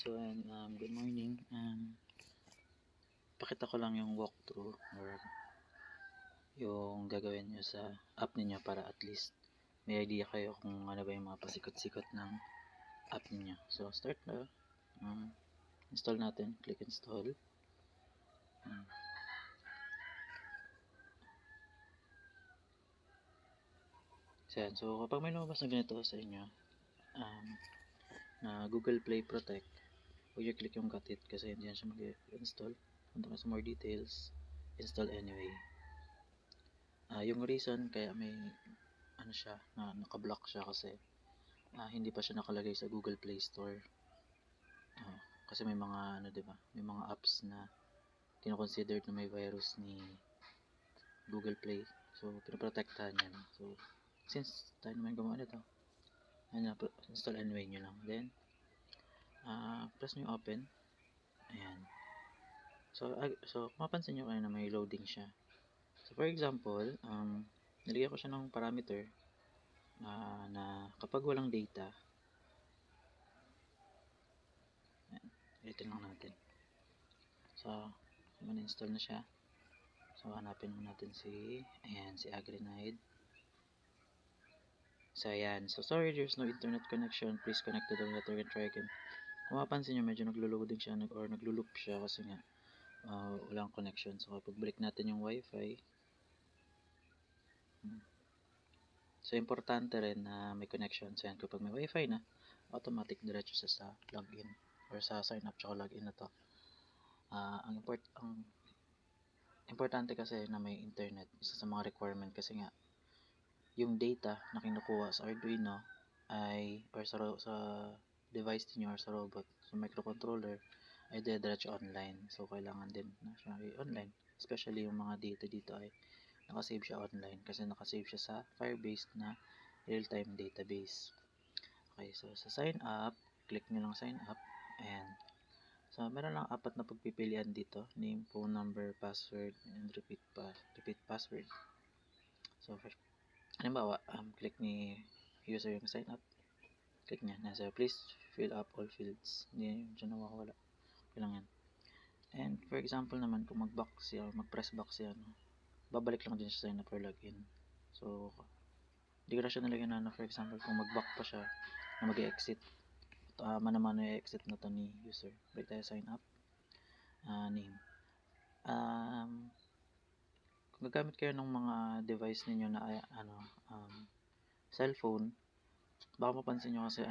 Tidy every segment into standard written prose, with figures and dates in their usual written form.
So, good morning. Pakita ko lang yung walkthrough or yung gagawin nyo sa app niyo para at least may idea kayo kung ano ba yung mga pasikot-sikot ng app niyo. So, start na. Install natin. Click install. So, kapag may lumabas na ganito sa inyo, na Google Play Protect, huwag nyo click yung got it kasi hindi yan siya mag-install. Punta ka sa more details, install anyway. Yung reason kaya may siya, na naka-block siya kasi hindi pa siya nakalagay sa Google Play Store. Kasi may mga diba? May mga apps na kino-considered na may virus ni Google Play. So, pinoprotektahan yan. So, since tayo naman gumawa nito, install anyway nyo lang. Then, press nyo open. Ayan. So mapansin nyo kayo na may loading siya. So, for example, nilagyan ko siya ng parameter na kapag walang data, ulitin lang natin. So, man-install na siya. So, hanapin mo natin si Agrinide. So, ayan. So, sorry, there's no internet connection. Please connect to the network and try again. Kung mapansin nyo, medyo naglo-loading siya or naglo-loop siya kasi nga walang connection. So, kapag break natin yung wifi, so, importante rin na may connection. So, yan, kapag may wifi na, automatic diretso siya sa login or sa sign up tsaka login na to. Ang importante kasi na may internet. Isa sa mga requirement kasi nga yung data na kinukuha sa Arduino or sa device niyo or sa robot, sa microcontroller ay diretso online. So, kailangan din na siya online. Especially yung mga data dito ay nakasave siya online kasi nakasave siya sa Firebase na real-time database. Okay, so sa sign up, click nyo lang sign up. Ayan. So, meron lang 4 na pagpipilian dito. Name, phone number, password, and repeat password. So, halimbawa, click ni user yung sign up. Click niya. Nasa, please fill up all fields. Hindi dyan nawawala. Okay lang yan. And, for example naman, kung mag-back siya, mag-press back siya, babalik lang din siya sign up or login. So, hindi ko na siya nalagyan na, for example, kung mag-back pa siya, na mag-exit. Mano-mano i-exit na to ni user. Balik tayo sign up. Name. Kung gagamit kayo ng mga device ninyo na cellphone, baka mapansin nyo kasi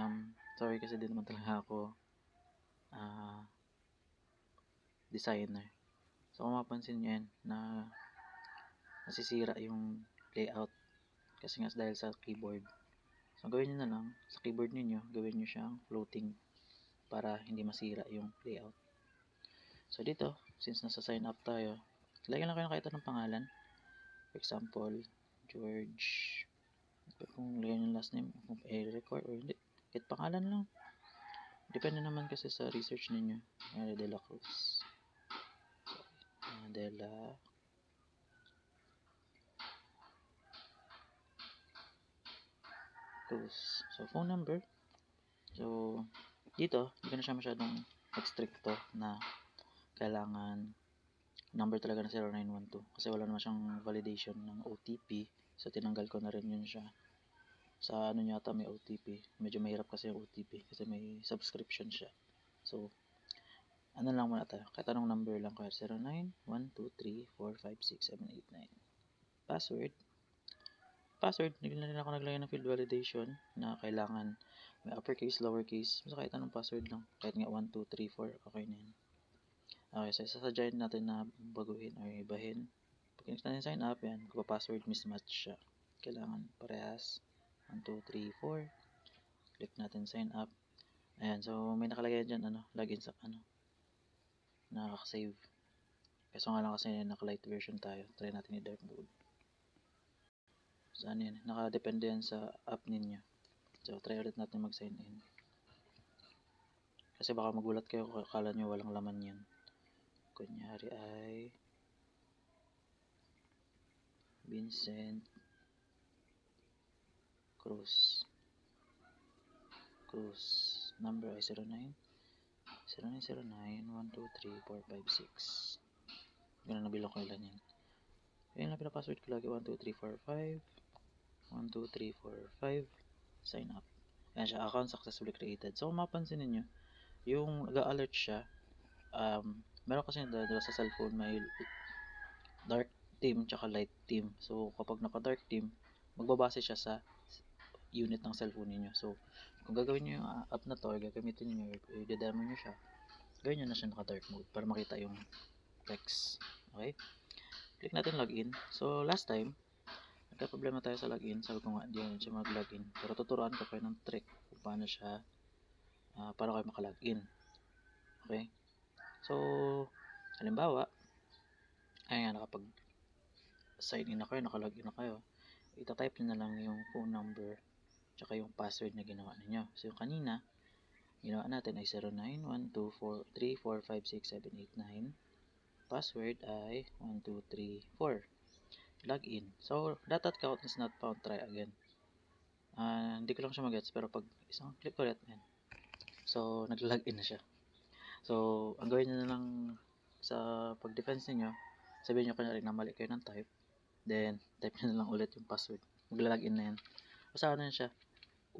sorry kasi din naman talaga ako designer. So kung mapansin nyo yan na nasisira yung layout kasi nga dahil sa keyboard. So gawin nyo na lang sa keyboard niyo, gawin nyo siyang floating para hindi masira yung layout. So dito, since nasa sign up tayo, lagyan lang kayo ng kahit anong pangalan. For example, George. Kung lagyan yung last name, kung record or hindi, kahit pangalan lang. Depende naman kasi sa research ninyo. De la Cruz. De la Cruz. So, phone number. So, dito, hindi ko na siya masyadong stricto na kailangan number talaga na 0912 kasi wala naman siyang validation ng OTP. So, tinanggal ko na rin yun siya. Sa ano yata may OTP. Medyo mahirap kasi yung OTP kasi may subscription siya. So, ano lang muna tayo. Kahit anong number lang ko. 091234567889. Password, hindi na rin ako naglagay ng field validation na kailangan may uppercase, lowercase. Basta kahit anong password lang. Kahit nga 1, 2, 3, 4, okay na yun. Okay, so sasadyain natin na baguhin or ibahin. Pag next natin sign up, yan. Kung password mismatch siya. Kailangan parehas. 1, 2, 3, 4. Click natin sign up. Ayan, so may nakalagay dyan, login sa, nakaka-save. Kaso nga lang kasi naka-light version tayo. Try natin i-dark mode. So, ano yan? Nakadepende yan sa app ninyo. So, try ulit natin mag-sign in. Kasi baka magulat kayo kung akala nyo walang laman yan. Kunyari ay Vincent Cruz. Number ay 0909 123 456. Ganun na bilang ko ilan yan. Ayun lang pinapassword ko lagi. 12345 12345. Sign up. Ayan siya, account successfully created. So, kung mapansin ninyo, yung nag-alert siya, meron kasi dalawa sa cellphone, may dark theme tsaka light theme. So, kapag naka-dark theme, magbabase siya sa unit ng cellphone niyo. So, kung gagawin niyo yung app na to, or gagamitin niyo, or i-demo niyo siya, gawin niyo na siya naka-dark mode para makita yung text. Okay? Click natin login. So, last time, nagka-problema tayo sa login. Sabi ko nga, hindi naman siya mag-login. Pero tuturuan ko kayo ng trick kung paano siya, paano kayo maka-login. Okay? So, halimbawa, ayan, nakapag-sign in na kayo, naka-login na kayo. Ita-type nyo na lang yung phone number tsaka yung password na ginawa ninyo. So, yung kanina, ginawa natin ay 091243456789. Password ay 1234. Login. So, that account is not found. Try again. Hindi ko lang siya mag-gets, pero pag isang click ulit, yan. So, nag-login na siya. So, ang gawin nyo na lang sa pag-defense niyo, sabihin nyo kanya rin na mali kayo ng type. Then, type nyo na lang ulit yung password. Magla-login na yan. Basta na siya.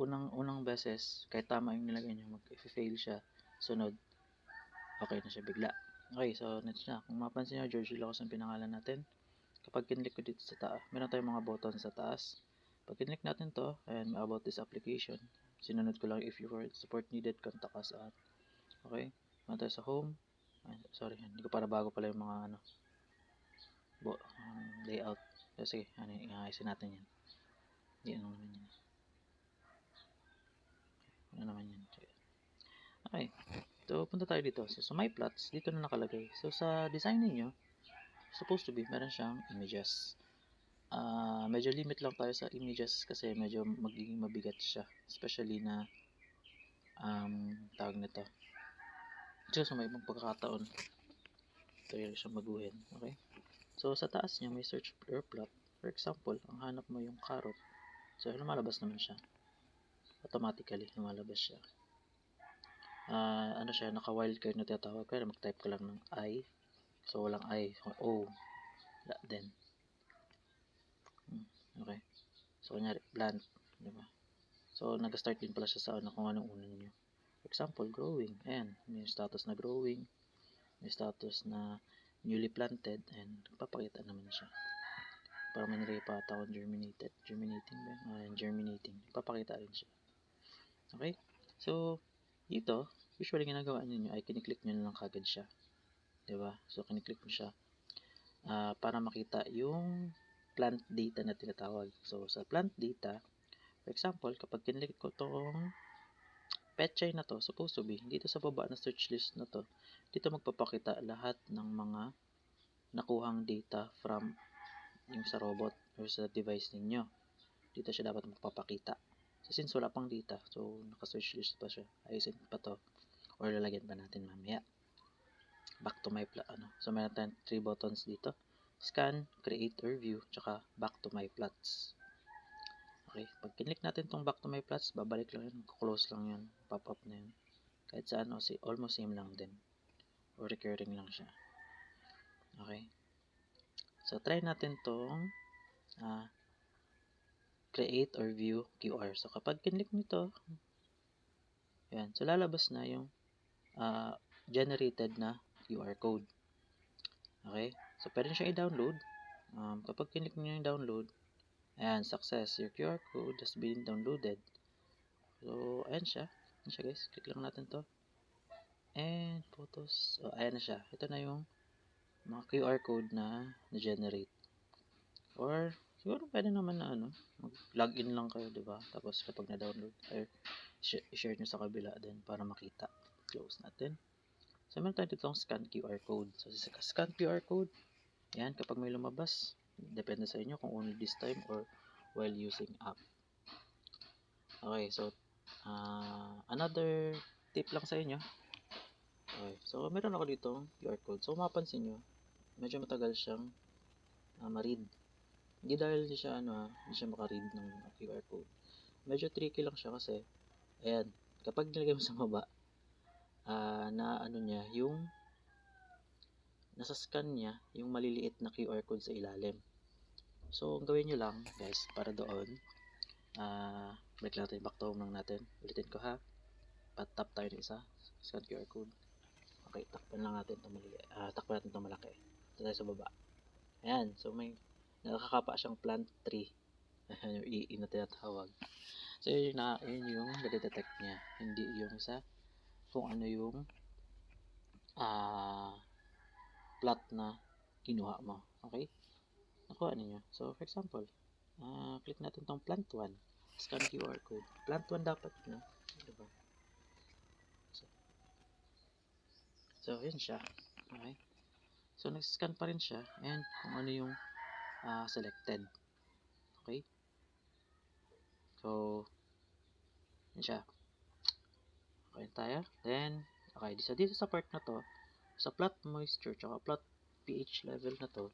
Unang beses, kahit tama yung nilagay nyo, mag-fail siya, sunod, okay na siya bigla. Okay, so next na. Kung mapansin nyo, George Ilocos ang pinangalan natin. Kapag kinlik ko dito sa taas, meron tayong mga button sa taas. Pag kinlik natin to, and about this application, sinunod ko lang, if you support needed, contact us at. Okay, meron tayo sa home. Sorry, hindi ko para bago pala yung mga layout. So, sige, iayusin natin yan. Hindi ano naman yan. Okay, so punta tayo dito. So, sa my plots, dito na nakalagay. So, sa design niyo, supposed to be, meron siyang images. Medyo limit lang tayo sa images kasi medyo magiging mabigat siya. Especially na, tawag nito. So, may ibang pagkakataon, tayo siyang baguhin. Okay? So, sa taas niya, may search or plot. For example, ang hanap mo yung carrot. So, lumalabas naman siya. Automatically, lumalabas siya. Ano siya, naka-wildcard na tinatawag. Kaya mag-type ka lang ng I. So, walang I. O. Then. Okay. So, kunyari, plant. Diba? So, nag-start din pala siya sa kung anong una niyo. For example, growing. Ayan. May status na growing. May status na newly planted. And, papakita naman siya. Para may nilagay pa ata akong germinated. Germinating ba? Germinating. Papakita rin siya. Okay? So, dito, usually ginagawa niyo ay kiniklik nyo na lang kagad siya. Diba? So, kiniklik mo siya para makita yung plant data na tinatawag. So, sa plant data, for example, kapag kiniklik ko tong petchay na to, supposed to be, dito sa baba na search list na to, dito magpapakita lahat ng mga nakuhang data from yung sa robot or sa device ninyo. Dito siya dapat magpapakita. So, since wala pang data, so naka-search list pa siya. Ayusin pa to or lalagyan pa natin mamaya. Back to my So, meron tayong 3 buttons dito. Scan, create or view, tsaka back to my plots. Okay, pag kinlik natin tong back to my plots, babalik lang yun, close lang yun, pop-up na yun. Kahit saan, almost same lang din. Or recurring lang siya. Okay. So, try natin tong create or view QR. So, kapag kinlik nito, yan. So, lalabas na yung generated na QR code. Okay. So, pwede siya i-download. Kapag kinlik nyo yung download, ayan, success. Your QR code has been downloaded. So, ayan siya. Ayan siya, guys. Click lang natin to. And, photos. So, ayan na siya. Ito na yung mga QR code na na-generate. Or, siguro pwede naman na mag-login lang kayo, diba? Tapos, kapag na-download, i-share nyo sa kabila din para makita. Close natin. So, meron tayo ditong scan QR code. So, scan QR code, yan, kapag may lumabas, depende sa inyo kung only this time or while using app. Okay, so, another tip lang sa inyo. Okay, so, meron ako ditong QR code. So, mapansin nyo, medyo matagal siyang ma-read. Hindi dahil hindi siya, hindi siya maka-read ng QR code. Medyo tricky lang siya kasi, ayan, kapag nilagay mo sa baba, na ano niya, yung nasa scan niya yung maliliit na QR code sa ilalim. So, ang gawin nyo lang, guys, para doon, balik natin, back to home lang natin. Ulitin ko ha. Pat-tap tayo ng isa. Scan QR code. Okay, takpan lang natin itong maliliit. Takpan natin itong malaki. Ito tayo sa baba. Ayan, so may nakakapa siyang plant tree. Yung EE na tinatawag. So, yun yung nade-detect niya. Hindi yung sa kung ano yung plot na kinuha mo. Okay? Nakuha ninyo. So, for example, click natin tong plant 1. Scan QR code. Plant 1 dapat, no? Diba? So, yun siya. Okay? So, nag-scan pa rin siya and kung ano yung selected. Okay? So, yun siya. Okay tayo. Then, okay, dito sa part na to, sa plot moisture tsaka plot pH level na to,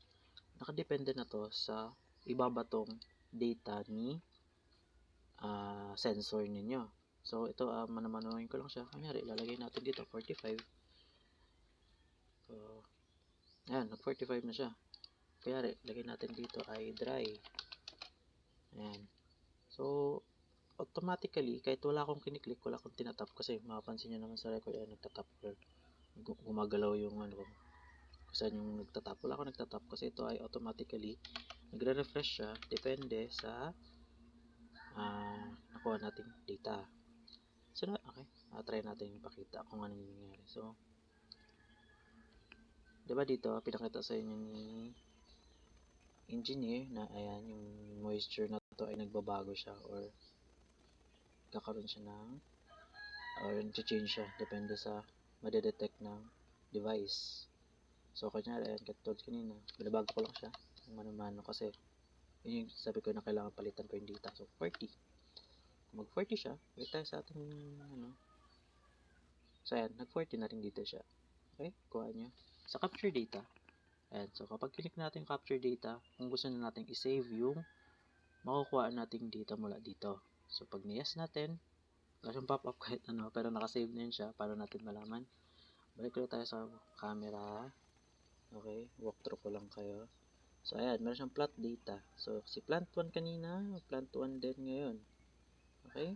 nakadepende na to sa ibabatong data ni sensor ninyo. So, ito, manamanuhin ko lang siya. Kunyari, ilalagay natin dito, 45. So, ayan, nag-45 na siya. Kunyari, lagay natin dito ay dry. Ayan. So, automatically, kahit wala akong kiniklik, wala akong tinatap kasi mapapansin nyo naman sa record, ay nagtatap or gumagalaw yung ano, kung saan yung nagtatap. Wala akong nagtatap kasi ito ay automatically nagre-refresh siya depende sa nakuha nating data. So, okay. Try natin ipakita kung ano yung nangyayari. So, diba dito, pinakita sa inyo ni engineer na ayan, yung moisture na to ay nagbabago siya or kakaroon siya ng or change siya depende sa madedetect ng device. So, kunyari, ayan, katulad kanina, binabago ko lang siya mano-mano kasi yun yung sabi ko na kailangan palitan ko yung data. So, 40. Kung mag-40 siya, wait tayo sa ating ano. So, ayan, nag-40 na rin dito siya. Okay, kuha nyo. Sa capture data, ayan, so kapag click natin capture data, kung gusto na natin i-save yung makukuha nating data mula dito. So, pag ni-yes natin, wala siyang pop-up kahit ano, pero nakasave na yun siya para natin malaman. Balik ko tayo sa camera. Okay, walkthrough ko lang kayo. So, ayan, meron siyang plot data. So, si plant 1 kanina, plant 1 din ngayon. Okay?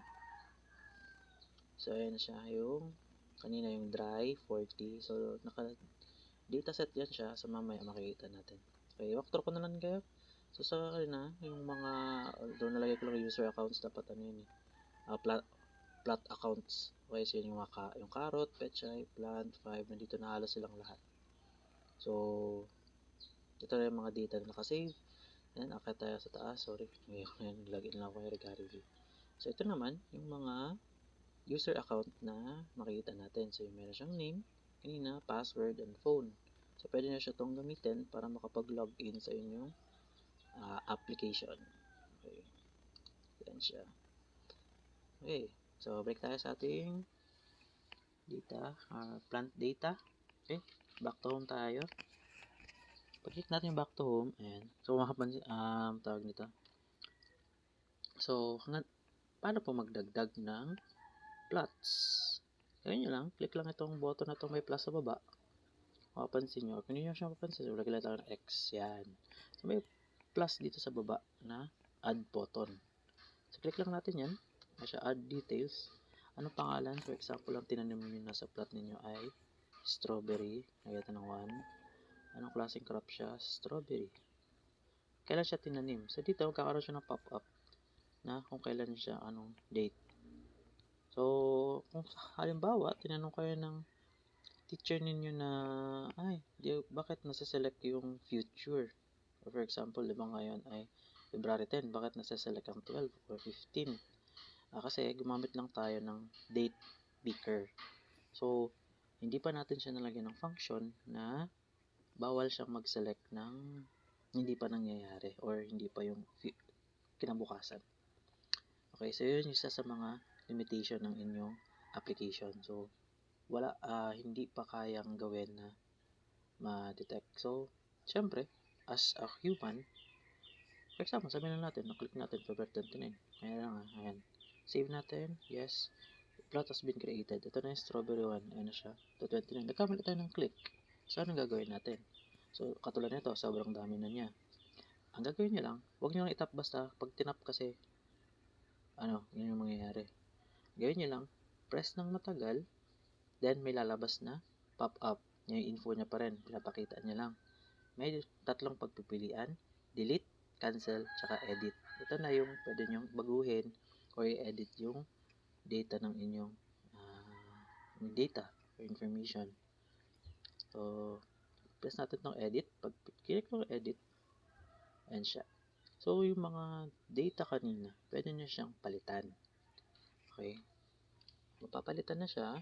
So, ayan siya yung kanina yung dry, 40. So, naka-dataset yan siya. So, mamaya makikita natin. Okay, walkthrough ko na lang kayo. So, sa kanina, yung mga, doon nalagay ko lang user accounts, dapat ano yun plot accounts. Okay, so yun yung carrot, pechay, plant, 5, nandito na halos silang lahat. So, ito na yung mga data na nakasave. Yan, akit tayo sa taas. Sorry, ngayon, login lang ako yung regarding view. So, ito naman, yung mga user account na makikita natin. So, meron siyang name, kanina, password, and phone. So, pwede na siya itong gamitin para makapag-login sa inyong application. Okay. Yan siya. Okay. So, break tayo sa ating data, plant data. Okay. Back to home tayo. Pag-click natin back to home, ayan. So, makapansin, tawag nito. So, paano po magdagdag ng plots? Gawin nyo lang, click lang itong button na itong may plus sa baba. Mapapansin nyo, kung nyo siya mapapansin, so, lagay lang tayo ng X, yan. So, may plus dito sa baba na add button. So, click lang natin yan. May siya add details. Anong pangalan? For example, ang tinanim nyo nasa plot ninyo ay strawberry. Nagata ng 1. Anong klaseng crop siya? Strawberry. Kailan siya tinanim? So, dito, magkakaroon siya ng pop-up na kung kailan siya, anong date. So, kung halimbawa, tinanong kayo ng teacher ninyo na, bakit nasa-select yung future? For example, di ba ngayon ay February 10, bakit nasa-select ang 12 or 15? Kasi gumamit lang tayo ng date picker. So, hindi pa natin siya nalagyan ng function na bawal siyang mag-select ng hindi pa nangyayari or hindi pa yung kinabukasan. Okay, so yun isa sa mga limitation ng inyong application. So, hindi pa kayang gawin na ma-detect. So, syempre, as a human, for example, sabihin na natin, na-click natin February 29. Ayan. Save natin, yes. plot has been created. Ito na yung strawberry 1. Ayan na siya. Ito 29. Nagkamali tayo ng click. So, anong gagawin natin? So, katulad nito, sobrang dami na niya. Ang gagawin nyo lang, huwag nyo lang itap basta. Pag tinap kasi, yun yung mangyayari. Gawin nyo lang, press ng matagal, then may lalabas na pop-up. Yung info niya pa rin, pinapakita niya lang. May tatlong pagpipilian, delete, cancel, tsaka edit. Ito na yung pwede nyo baguhin or i-edit yung data ng inyong data or information. So, press natin itong edit. Pag click ng edit, ayan siya. So, yung mga data kanina, pwede nyo siyang palitan. Okay? Mapapalitan na siya.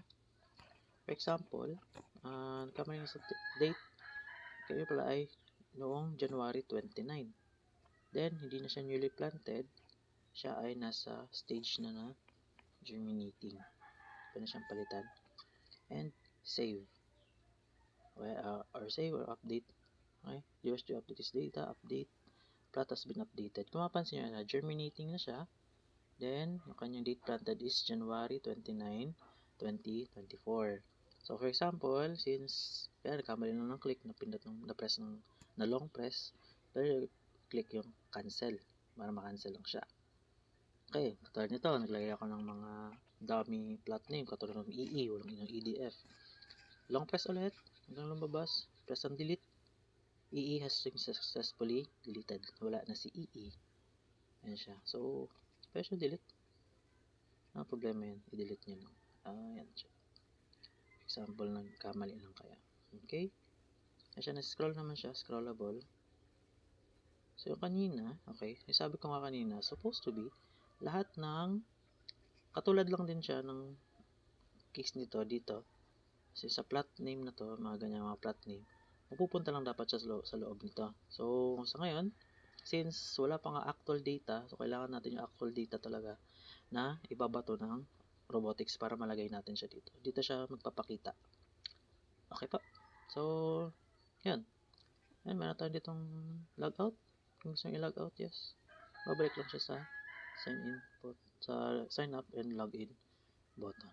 For example, kamay sa date, kayo pala ay noong January 29. Then, hindi na siya newly planted. Siya ay nasa stage na germinating. Pwede na siyang palitan. And, save. Okay, or save or update. Okay? You wish to update this data, update. Plot has been updated. Kung mapansin nyo na, germinating na siya. Then, yung kanyang date planted is January 29, 2024. So, for example, since, nagkamali na ng click, na-press na long press, pero click yung cancel, para ma-cancel lang siya. Okay, katulad nito, naglagay ako ng mga dummy plot name, katulad ng EE, walang inyong EDF. Long press ulit, hanggang lumabas, press ang delete, EE has been successfully deleted. Wala na si EE. Ayan siya. So, pwede siya delete. Ang problema yan, i-delete nyo lang. Ayan siya. Example, nagkamali lang kaya. Okay? Ayan siya, na-scroll naman siya, scrollable. So, yung kanina, okay, sabi ko nga kanina, supposed to be, lahat ng, katulad lang din siya ng case nito, dito. Kasi sa plot name na to, mga ganyan mga plot name, mapupunta lang dapat siya sa loob nito. So, sa ngayon, since wala pa nga actual data, so kailangan natin yung actual data talaga na ibabato ng robotics para malagay natin siya dito. Dito siya magpapakita. Okay pa? So, yan. Yan, meron tayo ditong logout. Kung gusto nyo i-logout, yes. Babalik lang siya sa sign up and login button.